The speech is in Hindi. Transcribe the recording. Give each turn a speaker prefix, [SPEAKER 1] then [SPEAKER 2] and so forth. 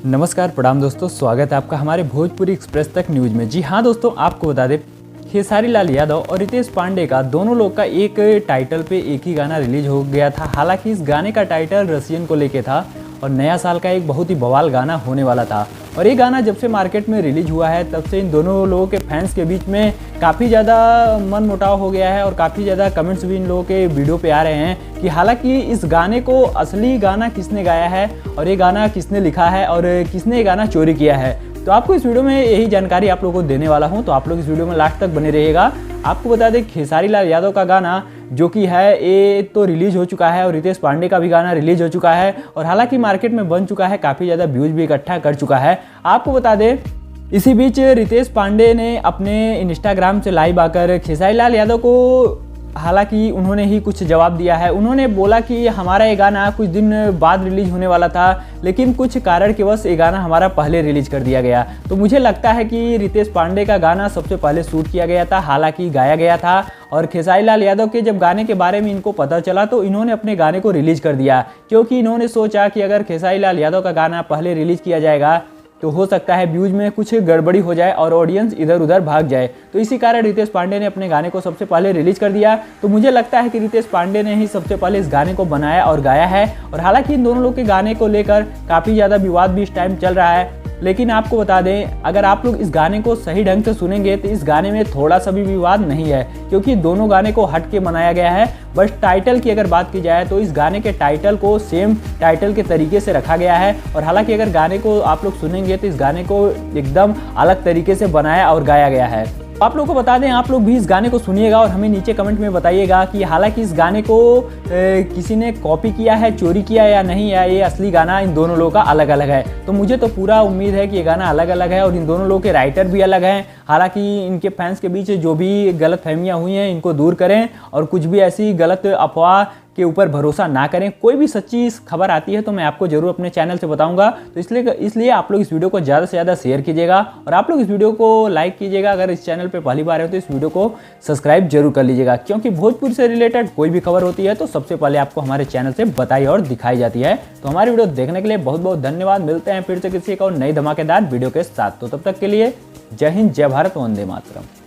[SPEAKER 1] नमस्कार प्रणाम दोस्तों, स्वागत है आपका हमारे भोजपुरी एक्सप्रेस तक न्यूज में। जी हाँ दोस्तों, आपको बता दें खेसारी लाल यादव और रितेश पांडे का दोनों लोग का एक टाइटल पे एक ही गाना रिलीज हो गया था। हालांकि इस गाने का टाइटल रसियन को लेके था और नया साल का एक बहुत ही बवाल गाना होने वाला था। और ये गाना जब से मार्केट में रिलीज हुआ है तब से इन दोनों लोगों के फैंस के बीच में काफ़ी ज़्यादा मन मुटाव हो गया है और काफ़ी ज़्यादा कमेंट्स भी इन लोगों के वीडियो पे आ रहे हैं कि हालांकि इस गाने को असली गाना किसने गाया है और ये गाना किसने लिखा है और किसने ये गाना चोरी किया है। तो आपको इस वीडियो में यही जानकारी आप लोगों को देने वाला हूं, तो आप लोग इस वीडियो में लास्ट तक बने रहिएगा। आपको बता दें खेसारी लाल यादव का गाना जो कि है ये तो रिलीज हो चुका है और रितेश पांडे का भी गाना रिलीज हो चुका है और हालांकि मार्केट में बन चुका है, काफ़ी ज़्यादा व्यूज भी इकट्ठा कर चुका है। आपको बता दें इसी बीच रितेश पांडे ने अपने इंस्टाग्राम से लाइव आकर खेसारी लाल यादव को हालांकि उन्होंने ही कुछ जवाब दिया है। उन्होंने बोला कि हमारा ये गाना कुछ दिन बाद रिलीज होने वाला था, लेकिन कुछ कारण के वश ये गाना हमारा पहले रिलीज कर दिया गया। तो मुझे लगता है कि रितेश पांडे का गाना सबसे पहले शूट किया गया था, हालांकि गाया गया था। और खेसारी लाल यादव के जब गाने के बारे में इनको पता चला तो इन्होंने अपने गाने को रिलीज कर दिया, क्योंकि इन्होंने सोचा कि अगर खेसारी लाल यादव का गाना पहले रिलीज किया जाएगा तो हो सकता है व्यूज में कुछ गड़बड़ी हो जाए और ऑडियंस इधर उधर भाग जाए। तो इसी कारण रितेश पांडे ने अपने गाने को सबसे पहले रिलीज कर दिया। तो मुझे लगता है कि रितेश पांडे ने ही सबसे पहले इस गाने को बनाया और गाया है। और हालांकि इन दोनों लोग के गाने को लेकर काफ़ी ज़्यादा विवाद भी इस टाइम चल रहा है, लेकिन आपको बता दें अगर आप लोग इस गाने को सही ढंग से सुनेंगे तो इस गाने में थोड़ा सा भी विवाद नहीं है, क्योंकि दोनों गाने को हट के बनाया गया है। बस टाइटल की अगर बात की जाए तो इस गाने के टाइटल को सेम टाइटल के तरीके से रखा गया है। और हालांकि अगर गाने को आप लोग सुनेंगे तो इस गाने को एकदम अलग तरीके से बनाया और गाया गया है। आप लोग को बता दें, आप लोग भी इस गाने को सुनिएगा और हमें नीचे कमेंट में बताइएगा कि हालांकि इस गाने को किसी ने कॉपी किया है, चोरी किया या नहीं, या ये असली गाना इन दोनों लोगों का अलग अलग है। तो मुझे तो पूरा उम्मीद है कि ये गाना अलग अलग है और इन दोनों लोगों के राइटर भी अलग हैं। हालांकि इनके फैंस के बीच जो भी गलत फहमियाँ हुई हैं इनको दूर करें और कुछ भी ऐसी गलत अफवाह के ऊपर भरोसा ना करें। कोई भी सच्ची खबर आती है तो मैं आपको जरूर अपने चैनल से बताऊंगा। तो इसलिए आप लोग इस वीडियो को ज़्यादा से ज़्यादा शेयर कीजिएगा और आप लोग इस वीडियो को लाइक कीजिएगा। अगर इस चैनल पे पहली बार है तो इस वीडियो को सब्सक्राइब जरूर कर लीजिएगा, क्योंकि भोजपुर से रिलेटेड कोई भी खबर होती है तो सबसे पहले आपको हमारे चैनल से बताई और दिखाई जाती है। तो हमारी वीडियो देखने के लिए बहुत बहुत धन्यवाद। मिलते हैं फिर से किसी एक और नई धमाकेदार वीडियो के साथ। तो तब तक के लिए जय हिंद, जय भारत, वंदे मातरम।